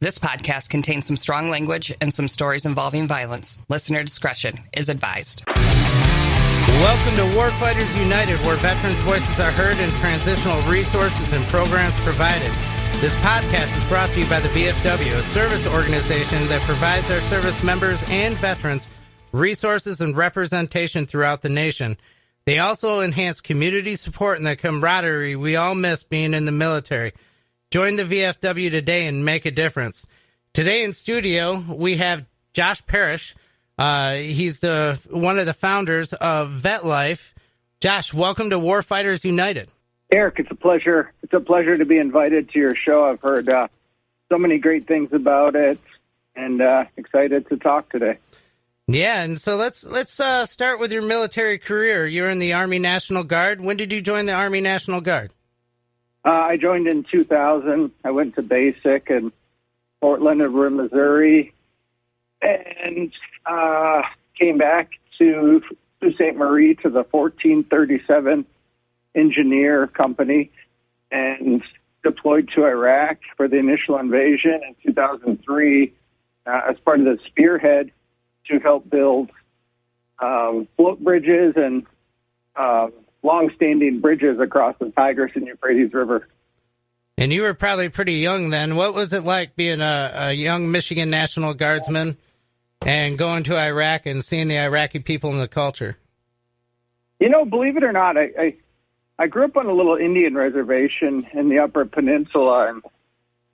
This podcast contains some strong language and some stories involving violence. Listener discretion is advised. Welcome to Warfighters United, where veterans' voices are heard and transitional resources and programs provided. This podcast is brought to you by the VFW, a service organization that provides our service members and veterans resources and representation throughout the nation. They also enhance community support and the camaraderie we all miss being in the military. Join the VFW today and make a difference. Today in studio, we have Josh Parish. He's one of the founders of Vetlife. Josh, welcome to Warfighters United. Eric, it's a pleasure. It's a pleasure to be invited to your show. I've heard so many great things about it, and excited to talk today. Yeah, and so let's start with your military career. You're in the Army National Guard. When did you join the Army National Guard? I joined in 2000. I went to basic in Portland, Missouri, and came back to Sault Ste. Marie to the 1437 Engineer Company and deployed to Iraq for the initial invasion in 2003 as part of the spearhead to help build float bridges and long-standing bridges across the Tigris and Euphrates River. And you were probably pretty young then. What was it like being a young Michigan National Guardsman and going to Iraq and seeing the Iraqi people and the culture? You know, believe it or not, I grew up on a little Indian reservation in the Upper Peninsula and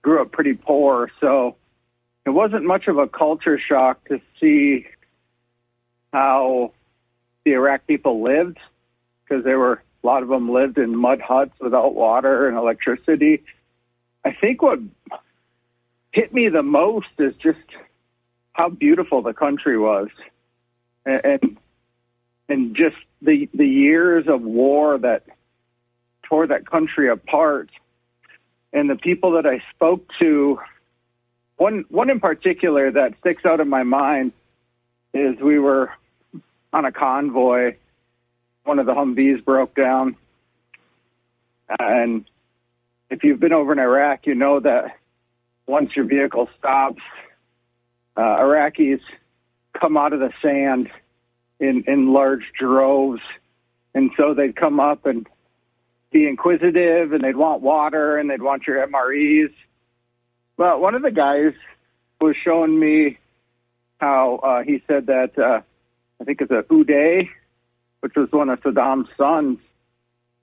grew up pretty poor, so it wasn't much of a culture shock to see how the Iraq people lived, because a lot of them lived in mud huts without water and electricity. I think what hit me the most is just how beautiful the country was, and just the years of war that tore that country apart. And the people that I spoke to, one in particular that sticks out in my mind is we were on a convoy. One of the Humvees broke down. And if you've been over in Iraq, you know that once your vehicle stops, Iraqis come out of the sand in large droves. And so they'd come up and be inquisitive, and they'd want water, and they'd want your MREs. Well, one of the guys was showing me how he said that, I think it's a Uday, which was one of Saddam's sons,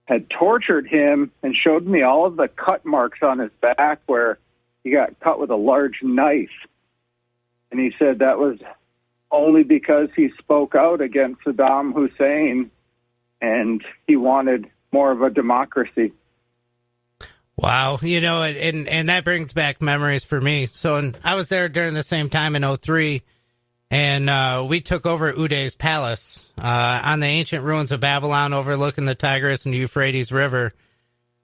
had tortured him and showed me all of the cut marks on his back where he got cut with a large knife. And he said that was only because he spoke out against Saddam Hussein and he wanted more of a democracy. Wow. You know, and that brings back memories for me. So I was there during the same time in 2003. And we took over Uday's palace on the ancient ruins of Babylon overlooking the Tigris and Euphrates River.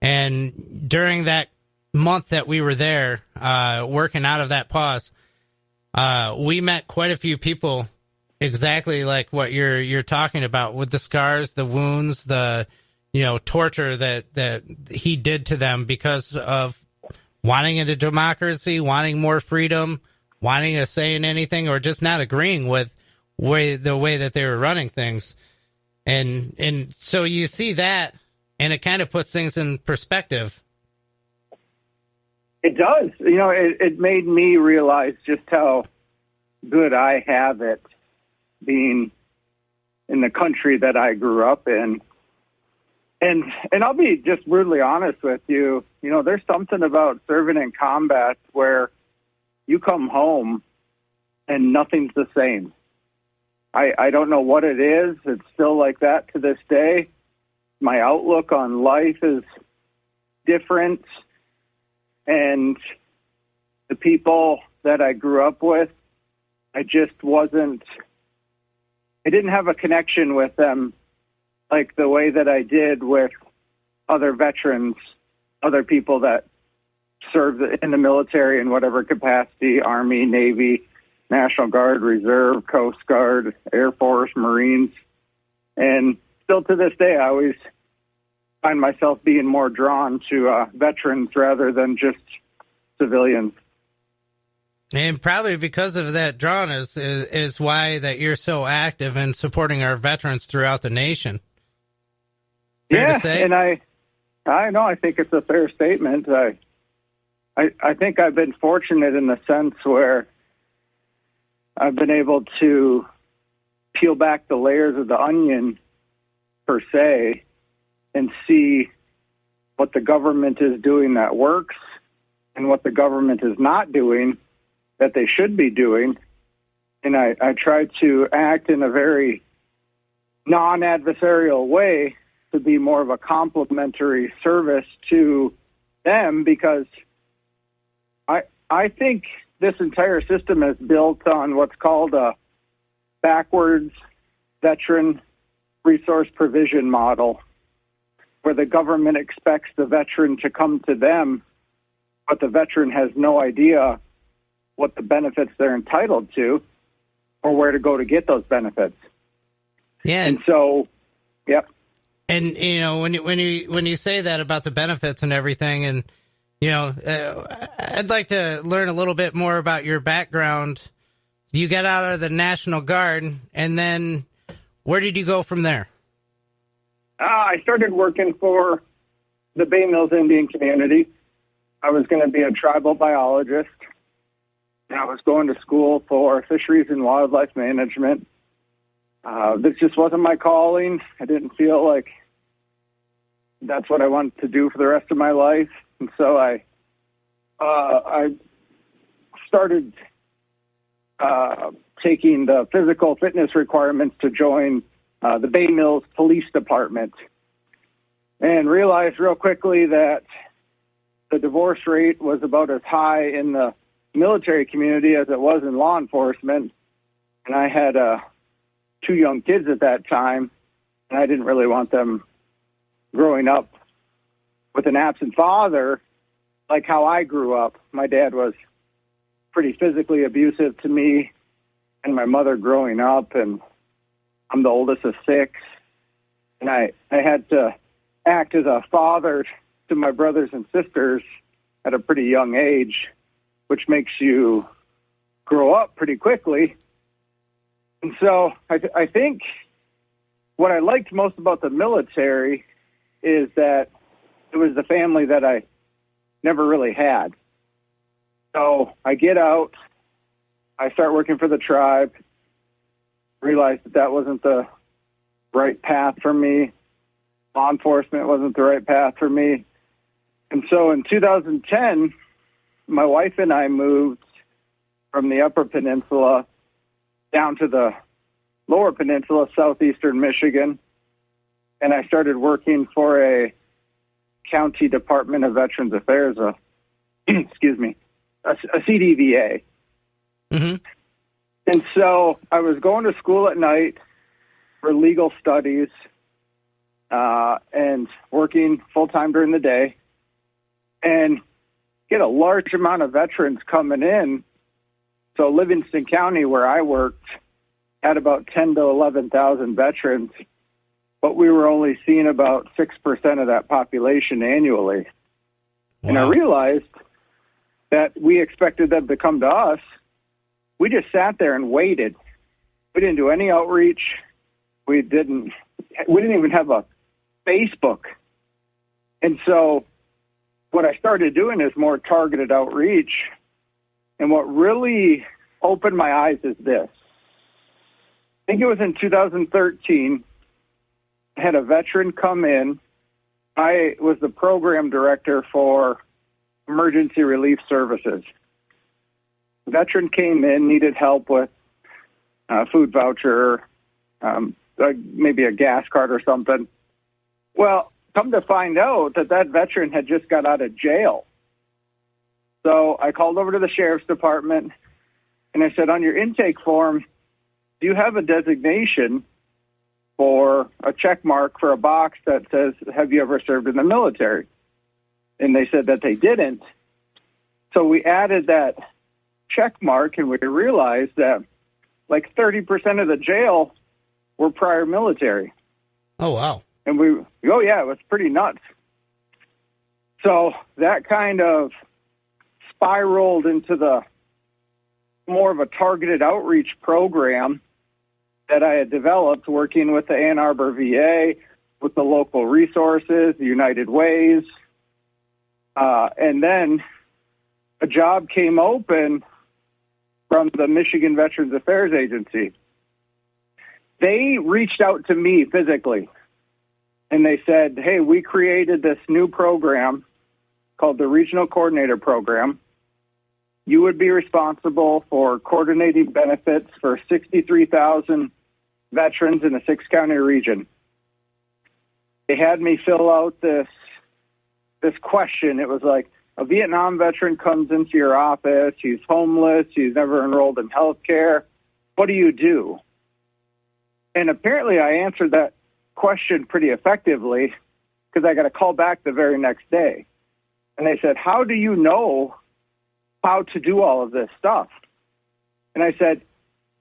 And during that month that we were there, working out of that pause, we met quite a few people exactly like what you're talking about, with the scars, the wounds, the torture that he did to them because of wanting a democracy, wanting more freedom, wanting a say in anything, or just not agreeing with the way that they were running things. And so you see that, and it kind of puts things in perspective. It does. You know, it made me realize just how good I have it being in the country that I grew up in. And I'll be just brutally honest with you. You know, there's something about serving in combat where you come home and nothing's the same. I don't know what it is. It's still like that to this day. My outlook on life is different. And the people that I grew up with, I didn't have a connection with them like the way that I did with other veterans, other people that served in the military in whatever capacity, Army, Navy, National Guard, Reserve, Coast Guard, Air Force, Marines. And still to this day, I always find myself being more drawn to veterans rather than just civilians. And probably because of that drawn is why that you're so active in supporting our veterans throughout the nation. Fair to say? And I know, I think it's a fair statement. I think I've been fortunate in the sense where I've been able to peel back the layers of the onion, per se, and see what the government is doing that works and what the government is not doing that they should be doing. And I try to act in a very non-adversarial way to be more of a complementary service to them, because I think this entire system is built on what's called a backwards veteran resource provision model, where the government expects the veteran to come to them, but the veteran has no idea what the benefits they're entitled to or where to go to get those benefits. Yeah. And so, yep. And, you know, when you say that about the benefits and everything, and, you know, I'd like to learn a little bit more about your background. You got out of the National Guard, and then where did you go from there? I started working for the Bay Mills Indian community. I was going to be a tribal biologist. I was going to school for fisheries and wildlife management. This just wasn't my calling. I didn't feel like that's what I wanted to do for the rest of my life. And so I started taking the physical fitness requirements to join the Bay Mills Police Department, and realized real quickly that the divorce rate was about as high in the military community as it was in law enforcement. And I had 2 young kids at that time, and I didn't really want them growing up with an absent father like how I grew up. My dad was pretty physically abusive to me and my mother growing up, and I'm the oldest of 6. And I had to act as a father to my brothers and sisters at a pretty young age, which makes you grow up pretty quickly. And so I think what I liked most about the military is that it was the family that I never really had. So I get out, I start working for the tribe, realized that wasn't the right path for me. Law enforcement wasn't the right path for me. And so in 2010, my wife and I moved from the Upper Peninsula down to the Lower Peninsula, southeastern Michigan, and I started working for a county Department of Veterans Affairs, a CDVA. Mm-hmm. And so I was going to school at night for legal studies and working full-time during the day, and get a large amount of veterans coming in. So Livingston County, where I worked, had about 10 to 11,000 veterans, but we were only seeing about 6% of that population annually. Wow. And I realized that we expected them to come to us. We just sat there and waited. We didn't do any outreach. We didn't even have a Facebook. And so what I started doing is more targeted outreach. And what really opened my eyes is this. I think it was in 2013, I had a veteran come in. I was the program director for emergency relief services. The veteran came in, needed help with a food voucher, maybe a gas card or something. Well, come to find out that veteran had just got out of jail. So I called over to the sheriff's department, and I said, on your intake form, do you have a designation for a check mark for a box that says, have you ever served in the military? And they said that they didn't. So we added that check mark, and we realized that like 30% of the jail were prior military. Oh, wow. And it was pretty nuts. So that kind of spiraled into the more of a targeted outreach program that I had developed working with the Ann Arbor VA, with the local resources, the United Ways. And then a job came open from the Michigan Veterans Affairs Agency. They reached out to me physically, and they said, hey, we created this new program called the Regional Coordinator Program. You would be responsible for coordinating benefits for 63,000 veterans in a 6-county region. They had me fill out this question. It was like, a Vietnam veteran comes into your office, he's homeless, he's never enrolled in health care. What do you do? And apparently I answered that question pretty effectively, because I got a call back the very next day. And they said, how do you know how to do all of this stuff? And I said,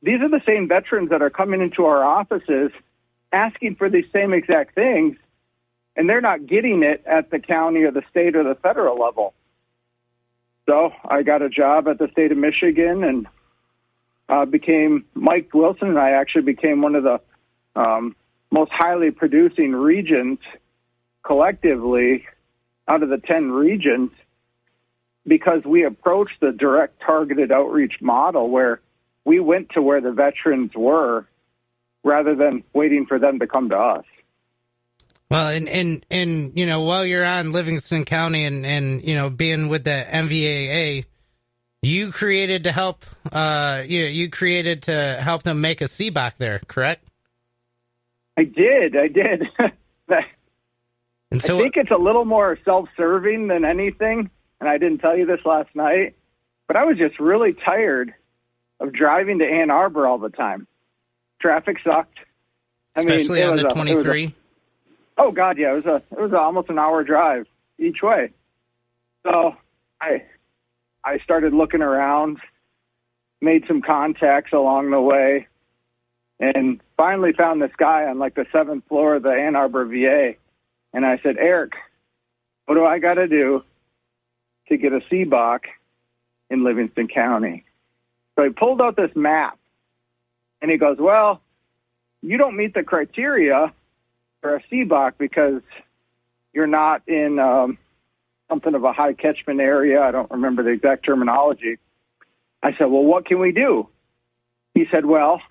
these are the same veterans that are coming into our offices asking for these same exact things, and they're not getting it at the county or the state or the federal level. So I got a job at the state of Michigan and became Mike Wilson, and I actually became one of the most highly producing regions collectively out of the 10 regions, because we approached the direct targeted outreach model where we went to where the veterans were rather than waiting for them to come to us. Well, and you know, while you're on Livingston County and you know, being with the MVAA, you created to help you created to help them make a CBOC there, correct? I did. And so I think it's a little more self-serving than anything, and I didn't tell you this last night, but I was just really tired of driving to Ann Arbor all the time. Traffic sucked. Especially on the 23. Oh God, yeah, it was almost an hour drive each way. So I started looking around, made some contacts along the way, and finally found this guy on like the 7th floor of the Ann Arbor VA. And I said, Eric, what do I got to do to get a CBOC in Livingston County? So he pulled out this map, and he goes, well, you don't meet the criteria for a CBOC because you're not in something of a high catchment area. I don't remember the exact terminology. I said, well, what can we do? He said, well,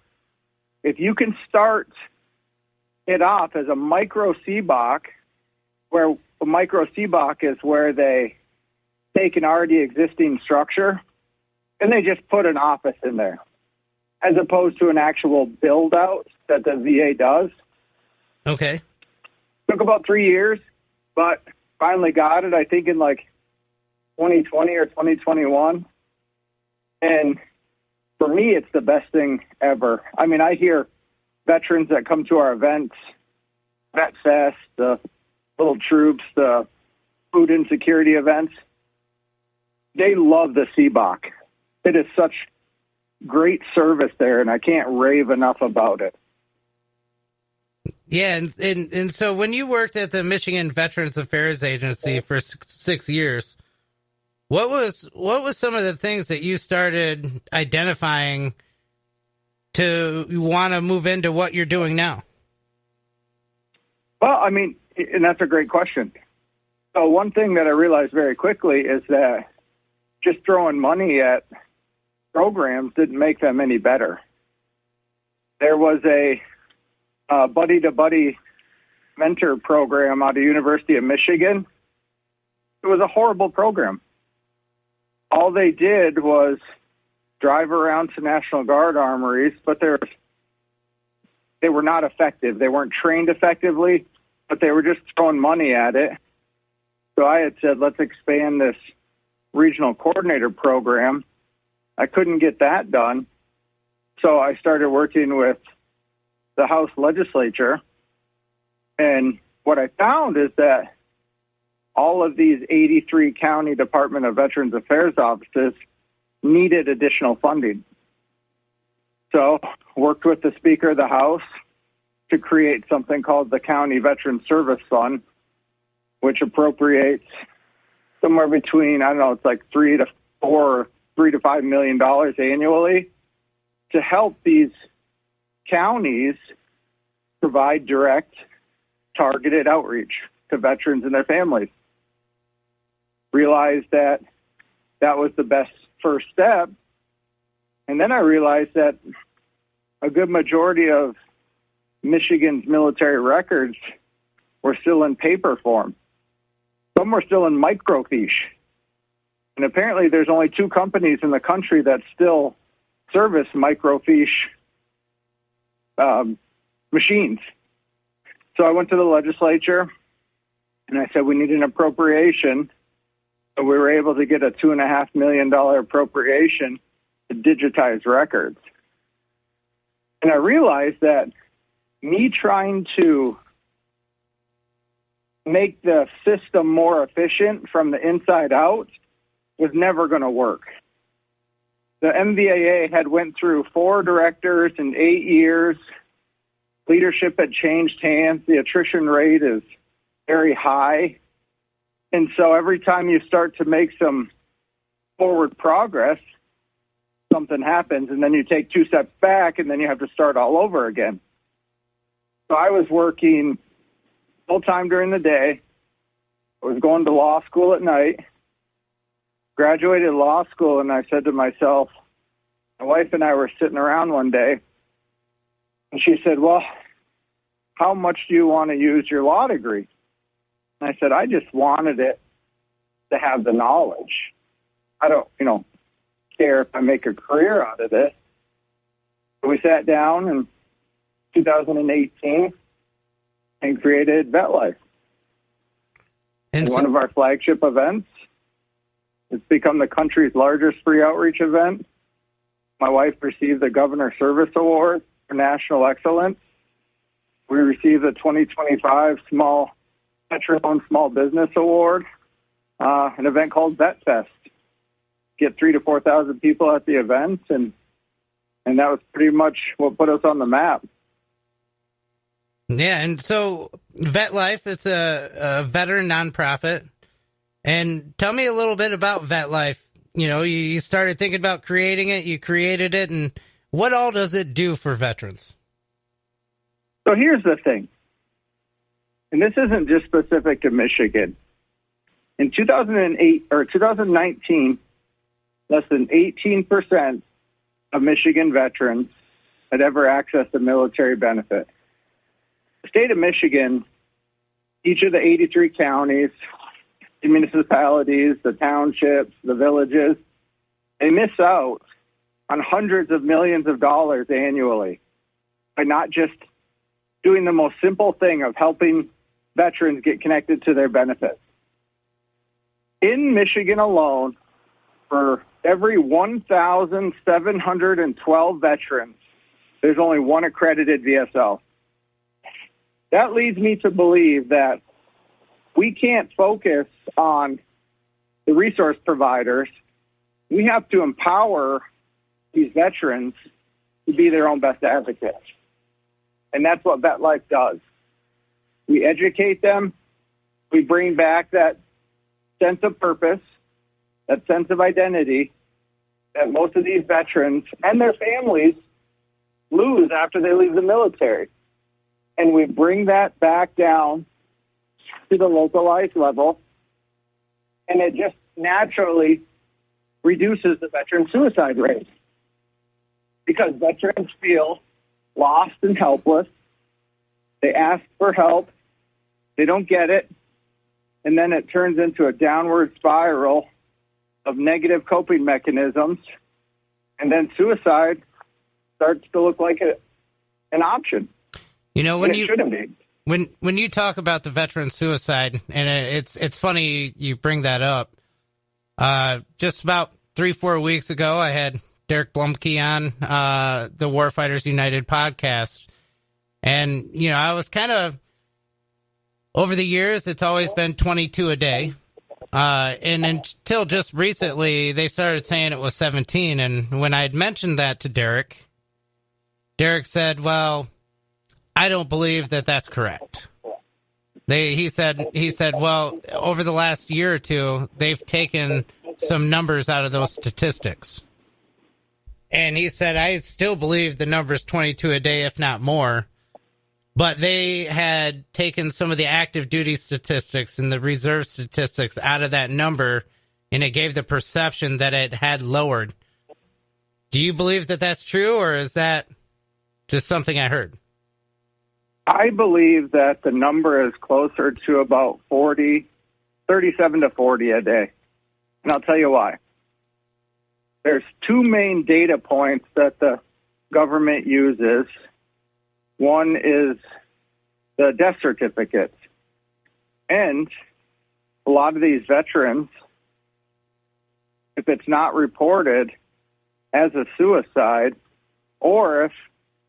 if you can start it off as a micro CBOC, where a micro CBOC is where they take an already existing structure and they just put an office in there, as opposed to an actual build out that the VA does. Okay. Took about 3 years, but finally got it, I think, in like 2020 or 2021. And for me, it's the best thing ever. I mean, I hear veterans that come to our events, Vet Fest, the Little Troops, the food insecurity events, they love the CBOC. It is such great service there, and I can't rave enough about it. Yeah, and so when you worked at the Michigan Veterans Affairs Agency for 6 years, what was some of the things that you started identifying to want to move into what you're doing now? Well, I mean, and that's a great question. So one thing that I realized very quickly is that just throwing money at programs didn't make them any better. There was a buddy-to-buddy mentor program out of University of Michigan. It was a horrible program. All they did was drive around to National Guard armories, but they were not effective. They weren't trained effectively, but they were just throwing money at it. So I had said, let's expand this regional coordinator program. I couldn't get that done. So I started working with the House legislature. And what I found is that all of these 83 county Department of Veterans Affairs offices needed additional funding. So worked with the Speaker of the House to create something called the County Veteran Service Fund, which appropriates somewhere between, I don't know, it's like $3 to $4 to $5 million annually to help these counties provide direct, targeted outreach to veterans and their families. Realized that that was the best first step. And then I realized that a good majority of Michigan's military records were still in paper form. Some were still in microfiche. And apparently there's only 2 companies in the country that still service microfiche machines. So I went to the legislature and I said, we need an appropriation. So we were able to get a $2.5 million appropriation to digitize records. And I realized that me trying to make the system more efficient from the inside out was never going to work. The MVAA had went through 4 directors in 8 years. Leadership had changed hands. The attrition rate is very high. And so every time you start to make some forward progress, something happens, and then you take 2 steps back, and then you have to start all over again. So I was working full-time during the day. I was going to law school at night. Graduated law school, and I said to myself, my wife and I were sitting around one day, and she said, well, how much do you want to use your law degree? And I said, I just wanted it to have the knowledge. I don't, care if I make a career out of this. So we sat down in 2018 and created Vetlife. And one of our flagship events. It's become the country's largest free outreach event. My wife received the Governor Service Award for National Excellence. We received the 2025 Veteran-Owned Small Business Award, an event called VetFest. Get 3,000 to 4,000 people at the event, and that was pretty much what put us on the map. Yeah, and so Vetlife, it's a veteran nonprofit. And tell me a little bit about Vetlife. You started thinking about creating it, you created it, and what all does it do for veterans? So here's the thing, and this isn't just specific to Michigan. In 2019, less than 18% of Michigan veterans had ever accessed a military benefit. The state of Michigan, each of the 83 counties, the municipalities, the townships, the villages, they miss out on hundreds of millions of dollars annually by not just doing the most simple thing of helping veterans get connected to their benefits. In Michigan alone, for every 1,712 veterans, there's only one accredited VSO. That leads me to believe that we can't focus on the resource providers. We have to empower these veterans to be their own best advocates. And that's what Vetlife does. We educate them. We bring back that sense of purpose, that sense of identity that most of these veterans and their families lose after they leave the military. And we bring that back down to the localized level, and it just naturally reduces the veteran suicide rate because veterans feel lost and helpless. They ask for help. They don't get it. And then it turns into a downward spiral of negative coping mechanisms. And then suicide starts to look like an option. When it shouldn't be. When you talk about the veteran suicide, and it's funny you bring that up. Just about 3-4 weeks ago, I had Derek Blumke on the Warfighters United podcast. And, I was kind of, over the years, it's always been 22 a day. And until just recently, they started saying it was 17. And when I had mentioned that to Derek said, well, I don't believe that that's correct. He said, well, over the last year or two, they've taken some numbers out of those statistics. And he said, I still believe the number's 22 a day, if not more. But they had taken some of the active duty statistics and the reserve statistics out of that number, and it gave the perception that it had lowered. Do you believe that that's true, or is that just something I heard? I believe that the number is closer to about 37 to 40 a day. And I'll tell you why. There's two main data points that the government uses. One is the death certificates. And a lot of these veterans, if it's not reported as a suicide, or if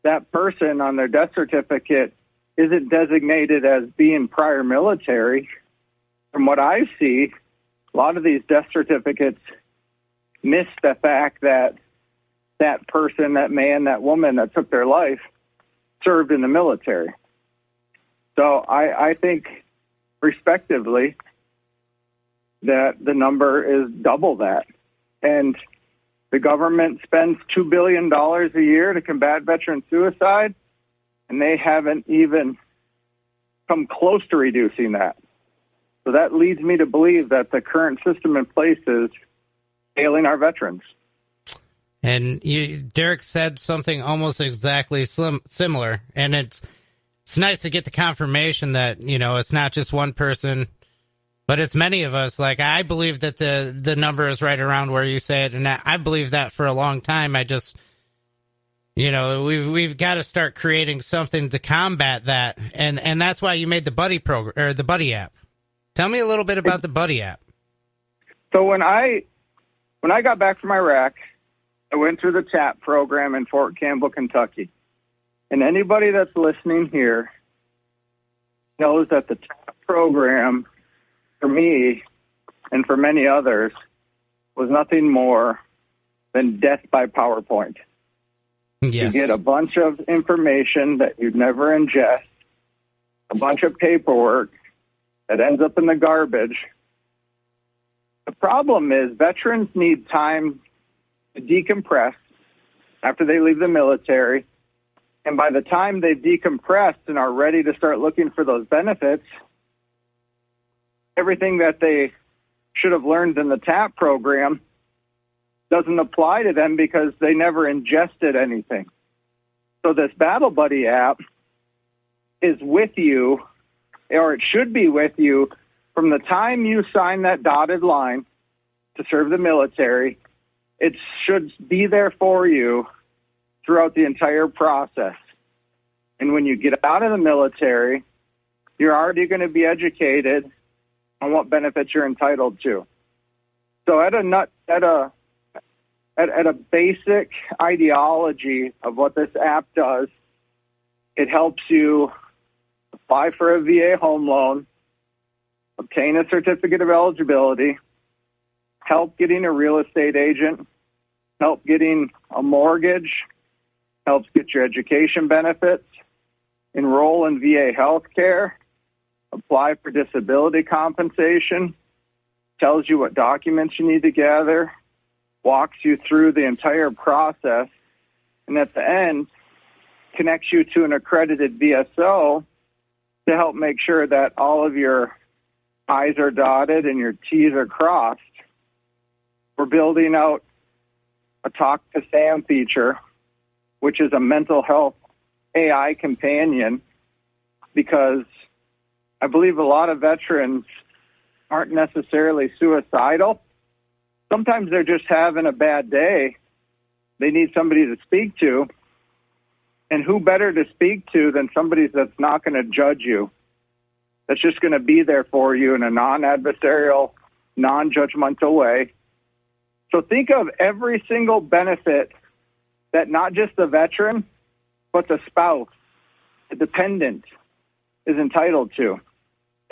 that person on their death certificate isn't designated as being prior military, from what I see, a lot of these death certificates miss the fact that that person, that man, that woman that took their life served in the military. So I think, respectively, that the number is double that. And the government spends $2 billion a year to combat veteran suicide, and they haven't even come close to reducing that. So that leads me to believe that the current system in place is failing our veterans. And Derek said something almost exactly similar, and it's nice to get the confirmation that, it's not just one person, but it's many of us. Like, I believe that the number is right around where you say it, and I believe that for a long time. I just, we've got to start creating something to combat that, and that's why you made the buddy program or the buddy app. Tell me a little bit about the buddy app. So when I got back from Iraq, I went through the TAP program in Fort Campbell, Kentucky. And anybody that's listening here knows that the TAP program, for me and for many others, was nothing more than death by PowerPoint. Yes. You get a bunch of information that you'd never ingest, a bunch of paperwork that ends up in the garbage. The problem is veterans need time to decompress after they leave the military. And by the time they've decompressed and are ready to start looking for those benefits, everything that they should have learned in the TAP program doesn't apply to them because they never ingested anything. So this Battle Buddy app is with you, or it should be with you, from the time you sign that dotted line to serve the military. It should be there for you throughout the entire process. And when you get out of the military, you're already going to be educated on what benefits you're entitled to. So at a basic ideology of what this app does, it helps you apply for a VA home loan, obtain a certificate of eligibility, help getting a real estate agent, help getting a mortgage, helps get your education benefits, enroll in VA health care, apply for disability compensation, tells you what documents you need to gather, walks you through the entire process, and at the end, connects you to an accredited VSO to help make sure that all of your I's are dotted and your T's are crossed. We're building out a Talk to Sam feature, which is a mental health AI companion, because I believe a lot of veterans aren't necessarily suicidal. Sometimes they're just having a bad day. They need somebody to speak to. And who better to speak to than somebody that's not going to judge you, that's just going to be there for you in a non-adversarial, non-judgmental way. So think of every single benefit that not just the veteran, but the spouse, the dependent, is entitled to.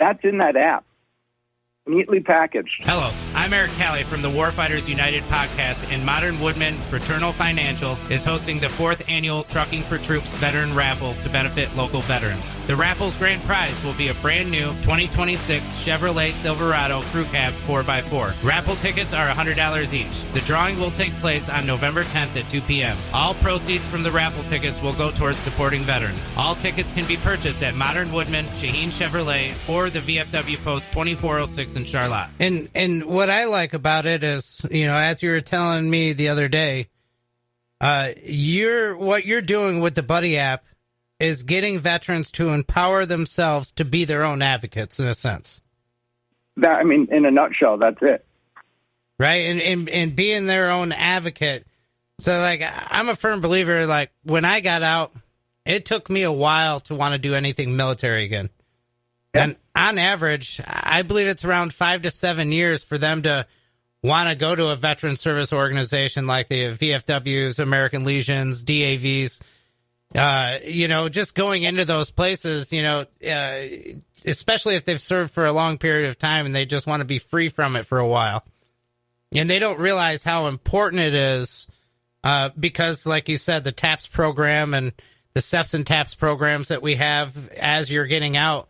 That's in that app. neatly packaged. Hello, I'm Eric Calley from the Warfighters United podcast, and Modern Woodman Fraternal Financial is hosting the 4th annual Trucking for Troops Veteran Raffle to benefit local veterans. The raffle's grand prize will be a brand new 2026 Chevrolet Silverado Crew Cab 4x4. Raffle tickets are $100 each. The drawing will take place on November 10th at 2 p.m. All proceeds from the raffle tickets will go towards supporting veterans. All tickets can be purchased at Modern Woodman, Shaheen Chevrolet, or the VFW Post 2406 in Charlotte. And what I like about it is, as you were telling me the other day, what you're doing with the Buddy app is getting veterans to empower themselves to be their own advocates in a sense. In a nutshell, that's it. Right. And being their own advocate. So I'm a firm believer, when I got out, it took me a while to want to do anything military again. And on average, I believe it's around 5 to 7 years for them to want to go to a veteran service organization like the VFWs, American Legions, DAVs. Just going into those places, especially if they've served for a long period of time and they just want to be free from it for a while. And they don't realize how important it is because, like you said, the TAPS program and the SEPS and TAPS programs that we have as you're getting out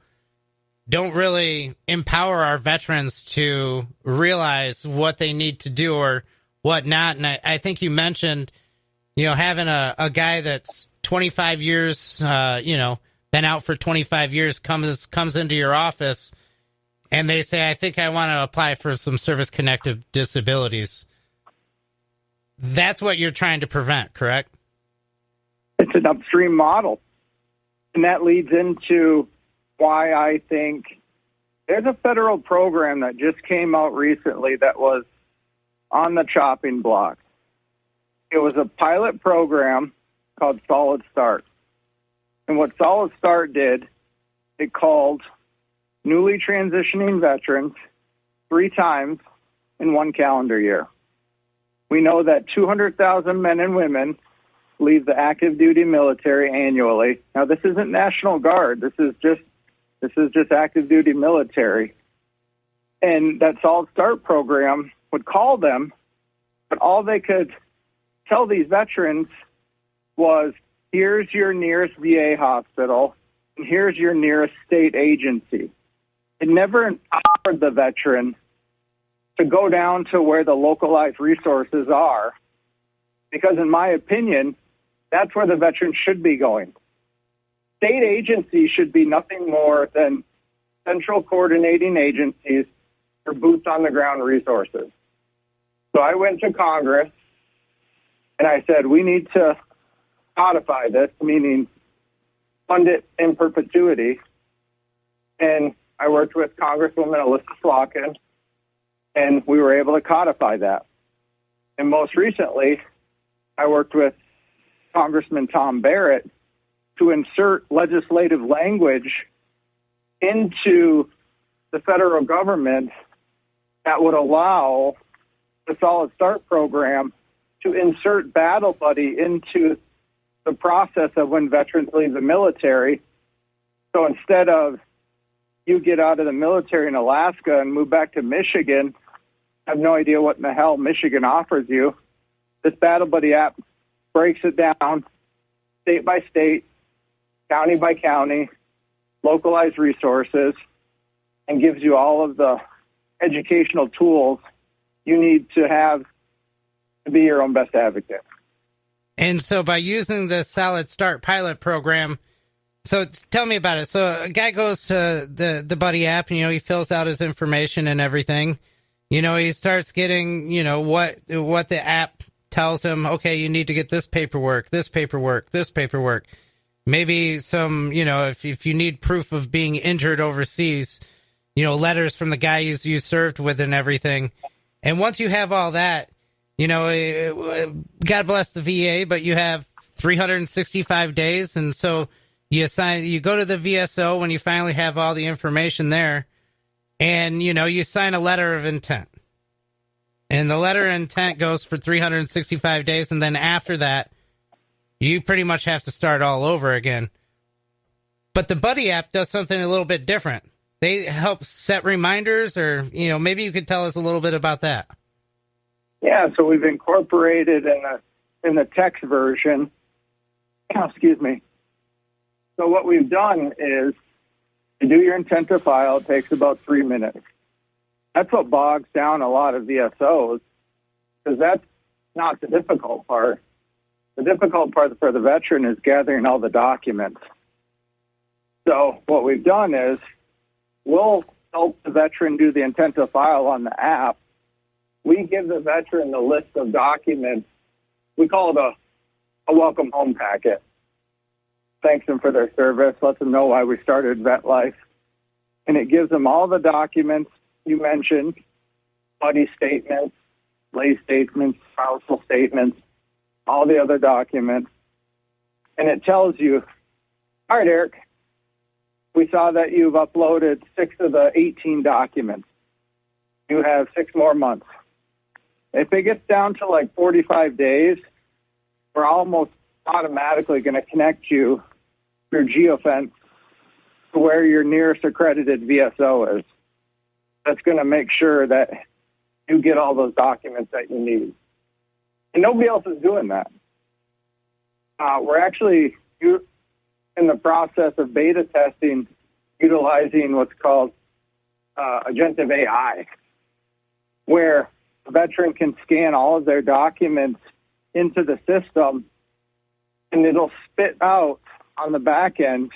don't really empower our veterans to realize what they need to do or what not. And I think you mentioned, having a guy that's 25 years, been out for 25 years, comes into your office and they say, I think I want to apply for some service-connected disabilities. That's what you're trying to prevent, correct? It's an upstream model. And that leads into why I think there's a federal program that just came out recently that was on the chopping block. It was a pilot program called Solid Start. And what Solid Start did, it called newly transitioning veterans 3 times in 1 calendar year. We know that 200,000 men and women leave the active duty military annually. Now, this isn't National Guard. This is just active duty military. And that Solid Start program would call them, but all they could tell these veterans was, here's your nearest VA hospital, and here's your nearest state agency. It never empowered the veteran to go down to where the localized resources are, because in my opinion, that's where the veteran should be going. State agencies should be nothing more than central coordinating agencies for boots on the ground resources. So I went to Congress and I said, we need to codify this, meaning fund it in perpetuity. And I worked with Congresswoman Alyssa Slotkin, and we were able to codify that. And most recently, I worked with Congressman Tom Barrett to insert legislative language into the federal government that would allow the Solid Start program to insert Battle Buddy into the process of when veterans leave the military. So instead of you get out of the military in Alaska and move back to Michigan, have no idea what in the hell Michigan offers you, this Battle Buddy app breaks it down state by state, county by county, localized resources, and gives you all of the educational tools you need to have to be your own best advocate. And so by using the Solid Start pilot program, so tell me about it. So a guy goes to the Buddy app, and, he fills out his information and everything. He starts getting, what the app tells him. Okay, you need to get this paperwork, this paperwork, this paperwork. Maybe some, if you need proof of being injured overseas, letters from the guys you served with and everything. And once you have all that, God bless the VA, but you have 365 days. And so you go to the VSO when you finally have all the information there, and, you sign a letter of intent. And the letter of intent goes for 365 days. And then after that, you pretty much have to start all over again. But the Buddy app does something a little bit different. they help set reminders, or, maybe you could tell us a little bit about that. Yeah, so we've incorporated in the text version. Excuse me. So what we've done is to do your intent to file, it takes about 3 minutes. That's what bogs down a lot of VSOs, because that's not the difficult part. The difficult part for the veteran is gathering all the documents. So what we've done is we'll help the veteran do the intent to file on the app. We give the veteran the list of documents. We call it a welcome home packet. Thanks them for their service, lets them know why we started Vetlife. And it gives them all the documents you mentioned, buddy statements, lay statements, spousal statements, all the other documents. And it tells you, all right, Eric, we saw that you've uploaded 6 of the 18 documents. You have 6 more months. If it gets down to like 45 days, we're almost automatically going to connect you through geofence to where your nearest accredited VSO is. That's going to make sure that you get all those documents that you need. And nobody else is doing that. We're actually in the process of beta testing, utilizing what's called agentive AI, where a veteran can scan all of their documents into the system, and it'll spit out on the back end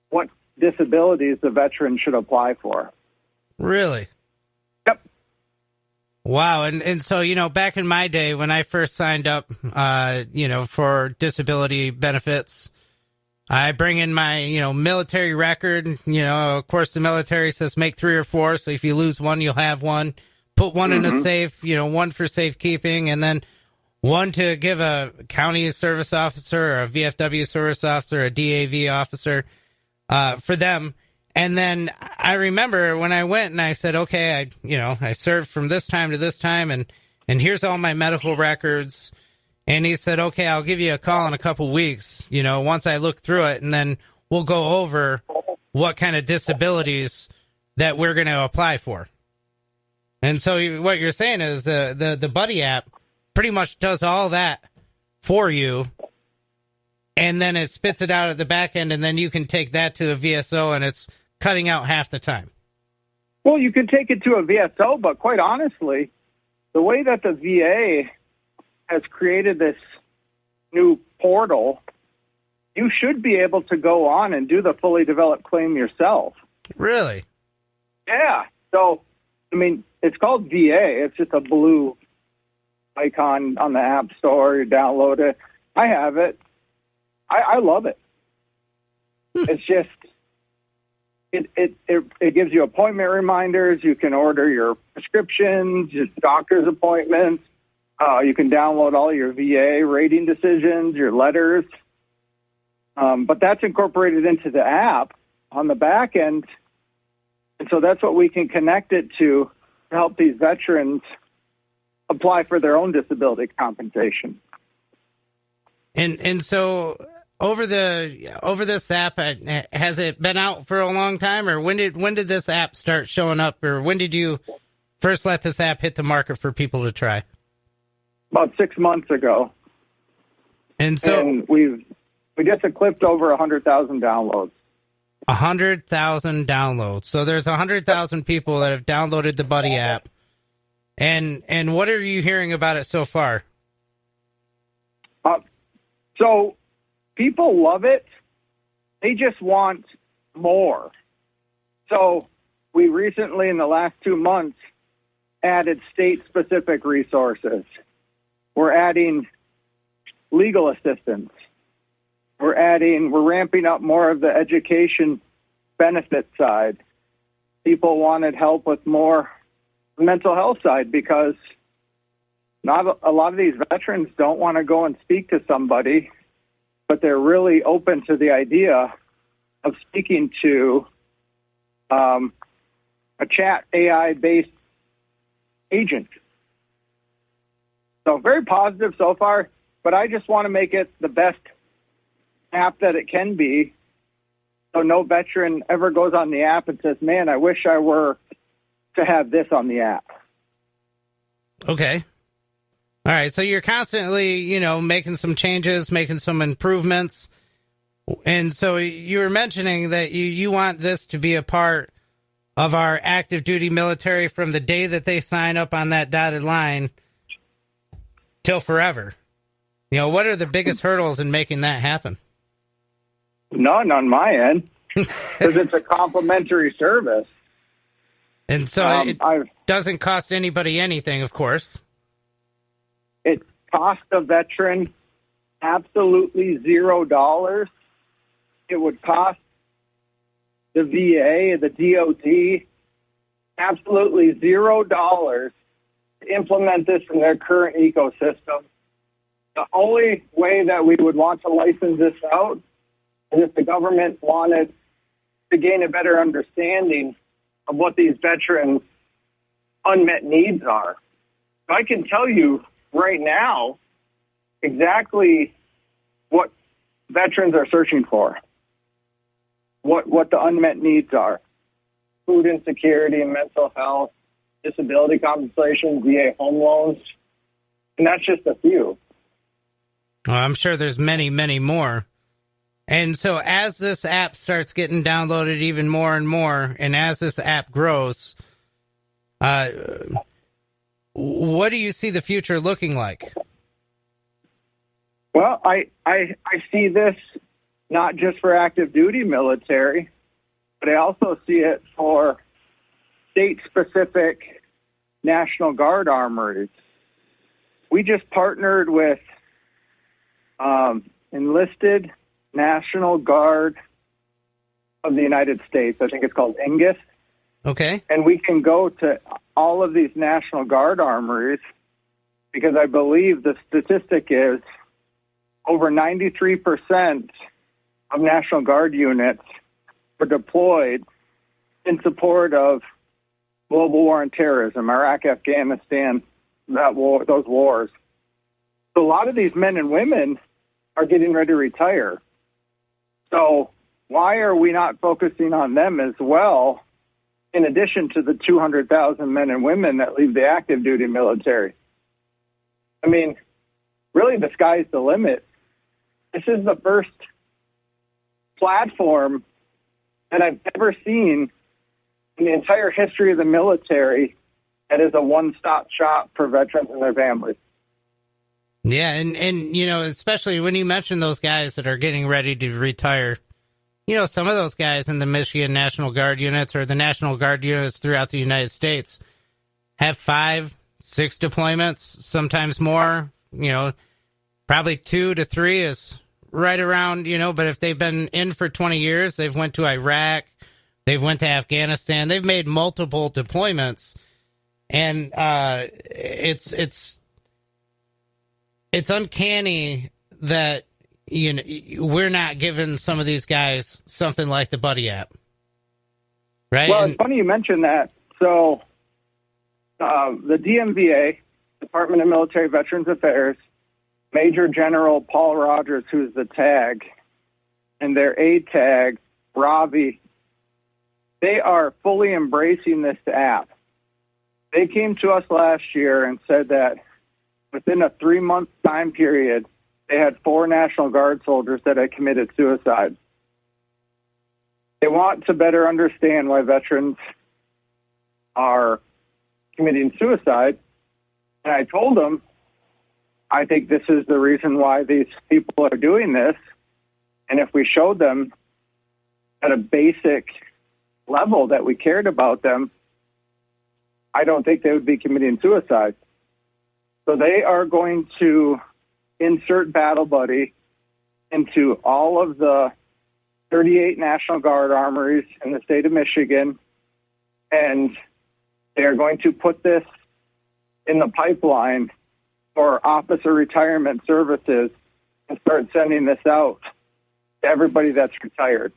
what disabilities the veteran should apply for. Really? Yep. Wow. And so, back in my day when I first signed up, for disability benefits, I bring in my, military record. Of course, the military says make 3 or 4. So if you lose one, you'll have one. Put one in a safe, one for safekeeping, and then one to give a county service officer or a VFW service officer, a DAV officer, for them. And then I remember when I went and I said, okay, I served from this time to this time, and here's all my medical records. And he said, okay, I'll give you a call in a couple weeks, once I look through it, and then we'll go over what kind of disabilities that we're going to apply for. And so what you're saying is the Buddy app pretty much does all that for you, and then it spits it out at the back end, and then you can take that to a VSO, and it's cutting out half the time. Well, you can take it to a VSO, but quite honestly, the way that the VA has created this new portal, you should be able to go on and do the fully developed claim yourself. Really? Yeah. So, it's called VA. It's just a blue icon on the App Store. You download it. I have it. I love it. It's just, it gives you appointment reminders. You can order your prescriptions, your doctor's appointments. You can download all your VA rating decisions, your letters. But that's incorporated into the app on the back end. And so that's what we can connect it to help these veterans apply for their own disability compensation. And so over this app, has it been out for a long time, or when did this app start showing up, or when did you first let this app hit the market for people to try? About 6 months ago. And so we just eclipsed over 100,000 downloads. 100,000 downloads. So there's 100,000 people that have downloaded the Buddy app. And what are you hearing about it so far? So people love it. They just want more. So we recently, in the last 2 months, added state-specific resources. We're adding legal assistance. We're ramping up more of the education benefit side. People wanted help with more mental health side because not a lot of these veterans don't want to go and speak to somebody, but they're really open to the idea of speaking to a chat AI-based agent. So very positive so far, but I just want to make it the best app that it can be So no veteran ever goes on the app and says, man, I wish I were to have this on the app. Okay. All right. So you're constantly, making some changes, making some improvements. And so you were mentioning that you want this to be a part of our active duty military from the day that they sign up on that dotted line till forever. What are the biggest hurdles in making that happen? None on my end, because it's a complimentary service. And so it doesn't cost anybody anything, of course. It cost a veteran absolutely $0. It would cost the VA, the DOD, absolutely $0 to implement this in their current ecosystem. The only way that we would want to license this out is if the government wanted to gain a better understanding of what these veterans' unmet needs are. I can tell you right now exactly what veterans are searching for, what the unmet needs are: food insecurity, mental health, disability compensation, VA home loans, and that's just a few. Well, I'm sure there's many, many more. And so as this app starts getting downloaded even more and more, and as this app grows, what do you see the future looking like? Well, I see this not just for active duty military, but I also see it for state-specific National Guard armories. We just partnered with enlisted National Guard of the United States. I think it's called Ingus. Okay. And we can go to all of these National Guard armories because I believe the statistic is over 93% of National Guard units were deployed in support of global war on terrorism, Iraq, Afghanistan, those wars. So a lot of these men and women are getting ready to retire. So why are we not focusing on them as well, in addition to the 200,000 men and women that leave the active duty military? I mean, really, the sky's the limit. This is the first platform that I've ever seen in the entire history of the military that is a one-stop shop for veterans and their families. Yeah, and especially when you mention those guys that are getting ready to retire, some of those guys in the Michigan National Guard units or the National Guard units throughout the United States have 5, 6 deployments, sometimes more. Probably 2 to 3 is right around, but if they've been in for 20 years, they've went to Iraq, they've went to Afghanistan, they've made multiple deployments, and it's uncanny that we're not giving some of these guys something like the Buddy app, right? Well, it's funny you mentioned that. So the DMVA, Department of Military Veterans Affairs, Major General Paul Rogers, who's the tag, and their aide tag, Ravi, they are fully embracing this app. They came to us last year and said that within a 3-month time period, they had 4 National Guard soldiers that had committed suicide. They want to better understand why veterans are committing suicide. And I told them, I think this is the reason why these people are doing this. And if we showed them at a basic level that we cared about them, I don't think they would be committing suicide. So they are going to insert Battle Buddy into all of the 38 National Guard armories in the state of Michigan, and they are going to put this in the pipeline for officer retirement services and start sending this out to everybody that's retired.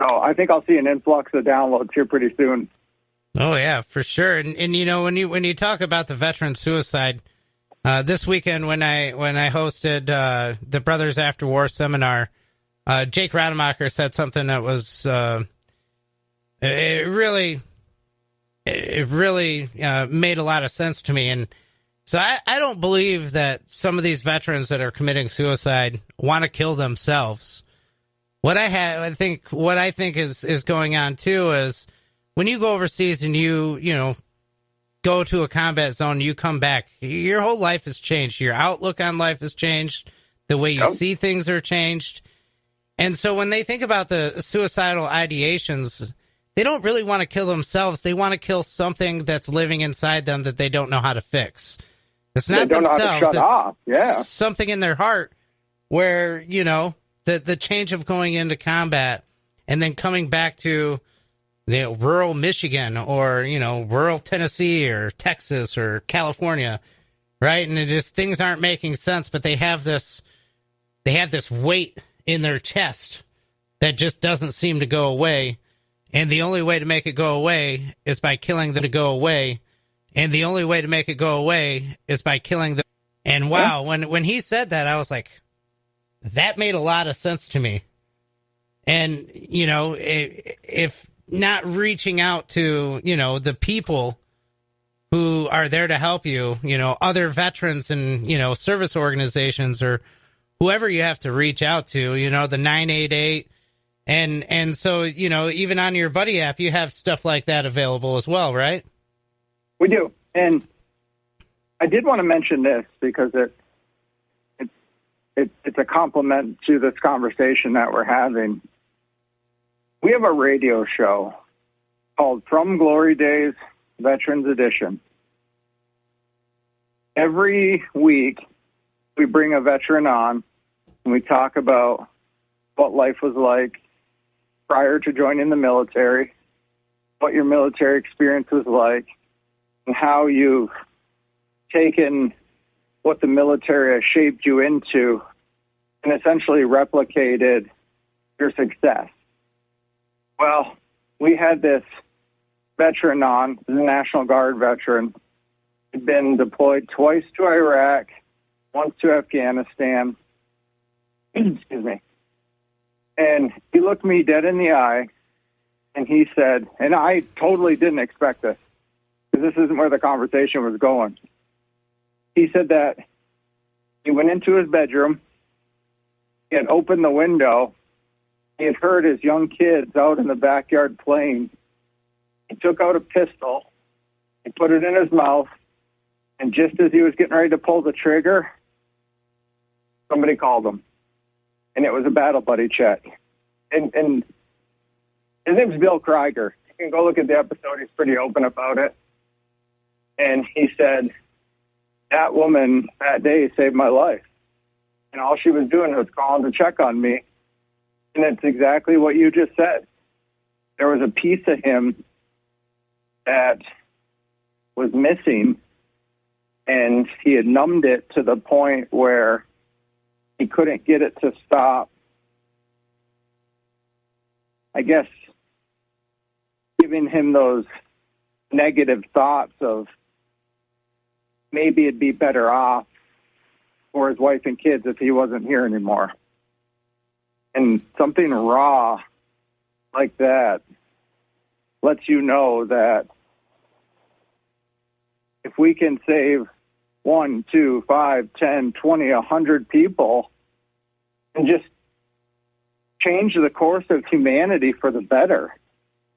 So I think I'll see an influx of downloads here pretty soon. Oh yeah, for sure. And when you talk about the veteran suicide, this weekend when I hosted the Brothers After War seminar, Jake Rademacher said something that was it really made a lot of sense to me. And so I don't believe that some of these veterans that are committing suicide want to kill themselves. What I think is going on too is when you go overseas and you go to a combat zone, you come back, your whole life has changed. Your outlook on life has changed. The way you see things are changed. And so when they think about the suicidal ideations, they don't really want to kill themselves. They want to kill something that's living inside them that they don't know how to fix. It's not themselves. It's something in their heart where, the change of going into combat and then coming back to rural Michigan or, rural Tennessee or Texas or California, right? And it just, things aren't making sense, but they have this weight in their chest that just doesn't seem to go away. And the only way to make it go away is by killing them to go away. And the only way to make it go away is by killing them. And wow, when he said that, I was like, that made a lot of sense to me. And, if not reaching out to, the people who are there to help you, other veterans and, service organizations or whoever you have to reach out to, the 988. And so, even on your Buddy app, you have stuff like that available as well, right? We do. And I did want to mention this because it's a compliment to this conversation that we're having. We have a radio show called From Glory Days, Veterans Edition. Every week, we bring a veteran on, and we talk about what life was like prior to joining the military, what your military experience was like, and how you've taken what the military has shaped you into and essentially replicated your success. Well, we had this veteran on, the National Guard veteran. He'd been deployed twice to Iraq, once to Afghanistan. Excuse me. And he looked me dead in the eye, and he said, and I totally didn't expect this, because this isn't where the conversation was going. He said that he went into his bedroom, he had opened the window, he had heard his young kids out in the backyard playing. He took out a pistol, he put it in his mouth, and just as he was getting ready to pull the trigger, somebody called him. And it was a battle buddy check. And his name's Bill Krieger. You can go look at the episode. He's pretty open about it. And he said, that woman that day saved my life. And all she was doing was calling to check on me. And it's exactly what you just said. There was a piece of him that was missing, and he had numbed it to the point where he couldn't get it to stop, I guess, giving him those negative thoughts of maybe it'd be better off for his wife and kids if he wasn't here anymore. And something raw like that lets you know that if we can save 1, 2, 5, 10, 20, 100 people and just change the course of humanity for the better,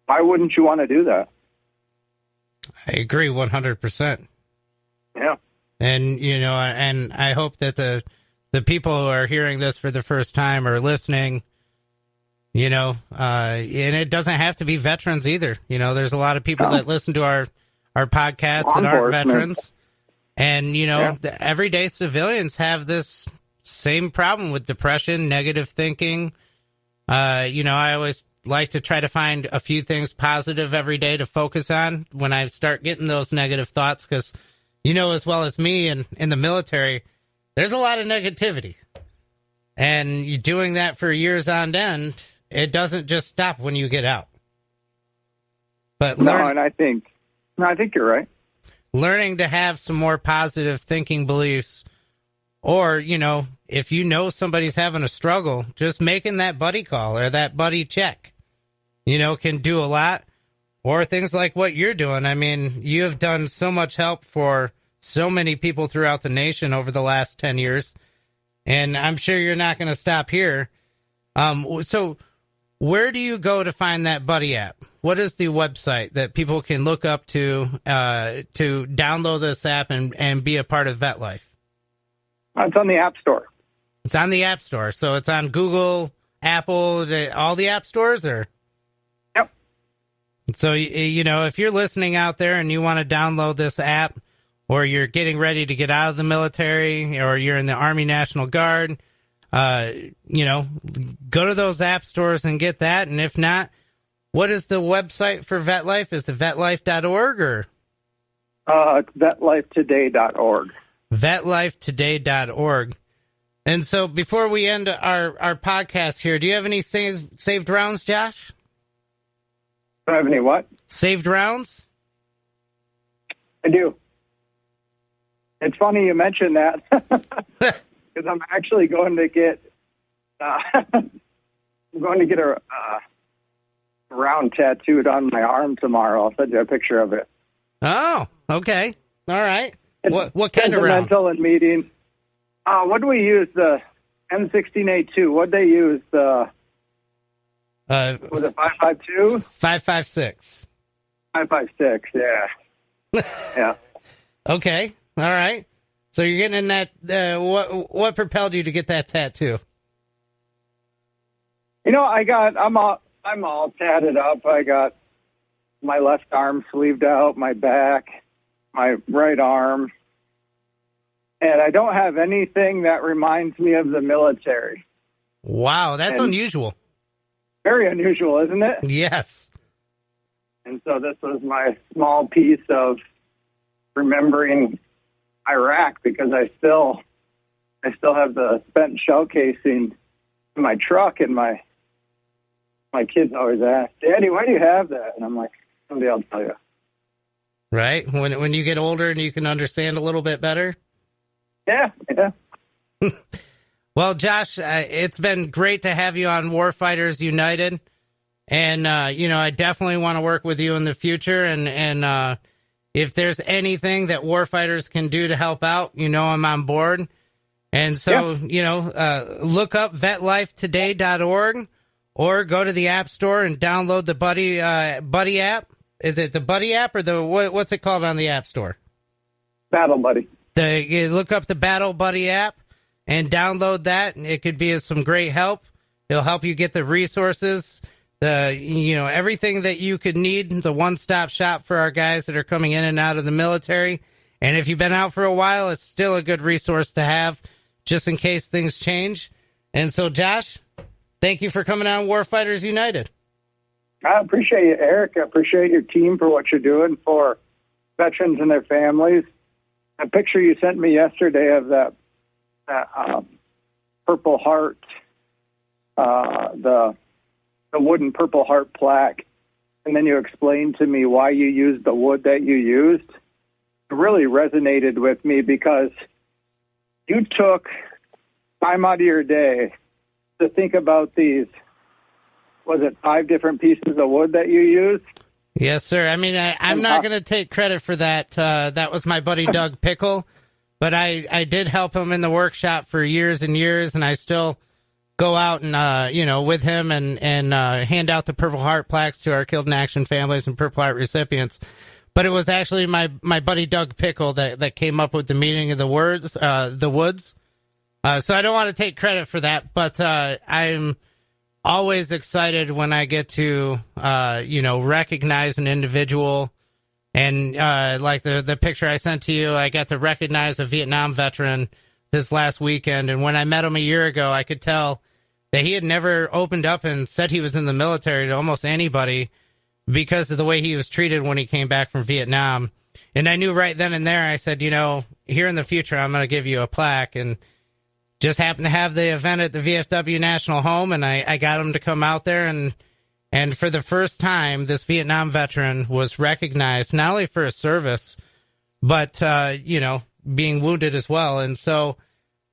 why wouldn't you want to do that? I agree 100%. Yeah. And, and I hope that the people who are hearing this for the first time are listening, and it doesn't have to be veterans either. There's a lot of people that listen to our podcast that aren't veterans. And, the everyday civilians have this same problem with depression, negative thinking. I always like to try to find a few things positive every day to focus on when I start getting those negative thoughts, because, as well as me and in the military, there's a lot of negativity. And you doing that for years on end, it doesn't just stop when you get out. But I think you're right. Learning to have some more positive thinking beliefs Or, if you know somebody's having a struggle, just making that buddy call or that buddy check, can do a lot. Or things like what you're doing. I mean, you have done so much help for so many people throughout the nation over the last 10 years. And I'm sure you're not going to stop here. So where do you go to find that buddy app? What is the website that people can look up to download this app and be a part of Vetlife? It's on the App Store. It's on the App Store. So it's on Google, Apple, all the app stores, or? Yep. So, if you're listening out there and you want to download this app, or you're getting ready to get out of the military, or you're in the Army National Guard, go to those app stores and get that. And if not, what is the website for Vetlife? Is it vetlife.org or? It's vetlifetoday.org. Vetlifetoday.org. And so before we end our podcast here, do you have any saved rounds, Josh? Do I have any what? Saved rounds? I do. It's funny you mentioned that because I'm actually going to get a round tattooed on my arm tomorrow. I'll send you a picture of it. Oh, okay. All right. What kind of round? Sentimental and meeting. What do we use? The M16A2. What'd they use? Was it 5.52? 5.56. 5.56. Yeah. Yeah. Okay. All right. So you're getting in that. What propelled you to get that tattoo? I'm all tatted up. I got my left arm sleeved out, my back, my right arm. And I don't have anything that reminds me of the military. Wow, that's unusual. Very unusual, isn't it? Yes. And so this was my small piece of remembering Iraq, because I still have the spent shell casing in my truck, and my kids always ask, "Daddy, why do you have that?" And I'm like, "Someday I'll tell you." Right? When you get older and you can understand a little bit better? Yeah. Well, Josh, it's been great to have you on Warfighters United. And, I definitely want to work with you in the future. And if there's anything that Warfighters can do to help out, I'm on board. And so, look up vetlifetoday.org or go to the App Store and download the Buddy app. Is it the Buddy app or what's it called on the App Store? Battle Buddy. You look up the Battle Buddy app and download that. And it could be some great help. It'll help you get the resources, everything that you could need, the one-stop shop for our guys that are coming in and out of the military. And if you've been out for a while, it's still a good resource to have just in case things change. And so, Josh, thank you for coming on Warfighters United. I appreciate you, Eric. I appreciate your team for what you're doing for veterans and their families. A picture you sent me yesterday of that Purple Heart, the wooden Purple Heart plaque, and then you explained to me why you used the wood that you used. It really resonated with me because you took time out of your day to think about these, was it 5 different pieces of wood that you used? Yes, sir. I mean, I'm not going to take credit for that. That was my buddy Doug Pickle, but I did help him in the workshop for years and years, and I still go out and, with him and hand out the Purple Heart plaques to our killed in action families and Purple Heart recipients. But it was actually my buddy Doug Pickle that came up with the meaning of the woods. So I don't want to take credit for that, but I'm always excited when I get to, recognize an individual. And like the picture I sent to you, I got to recognize a Vietnam veteran this last weekend. And when I met him a year ago, I could tell that he had never opened up and said he was in the military to almost anybody because of the way he was treated when he came back from Vietnam. And I knew right then and there, I said, here in the future, I'm going to give you a plaque. And just happened to have the event at the VFW National Home, and I got him to come out there, and for the first time, this Vietnam veteran was recognized not only for his service, but being wounded as well. And so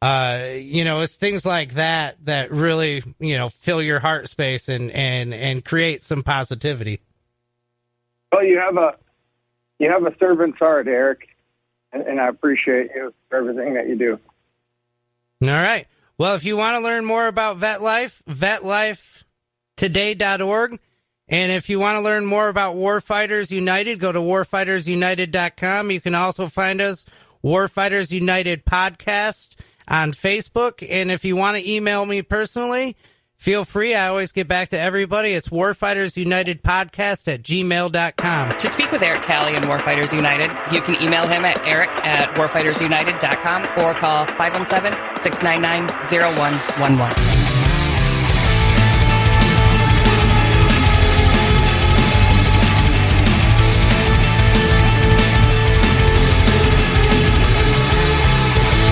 It's things like that that really, fill your heart space and create some positivity. Well, you have a servant's heart, Eric, and I appreciate you for everything that you do. All right. Well, if you want to learn more about Vetlife, vetlifetoday.org. And if you want to learn more about Warfighters United, go to warfightersunited.com. You can also find us Warfighters United Podcast on Facebook. And if you want to email me personally, feel free. I always get back to everybody. It's warfightersunited.podcast@gmail.com. To speak with Eric Calley and Warfighters United, you can email him at eric@warfightersunited.com or call 517-699-0111.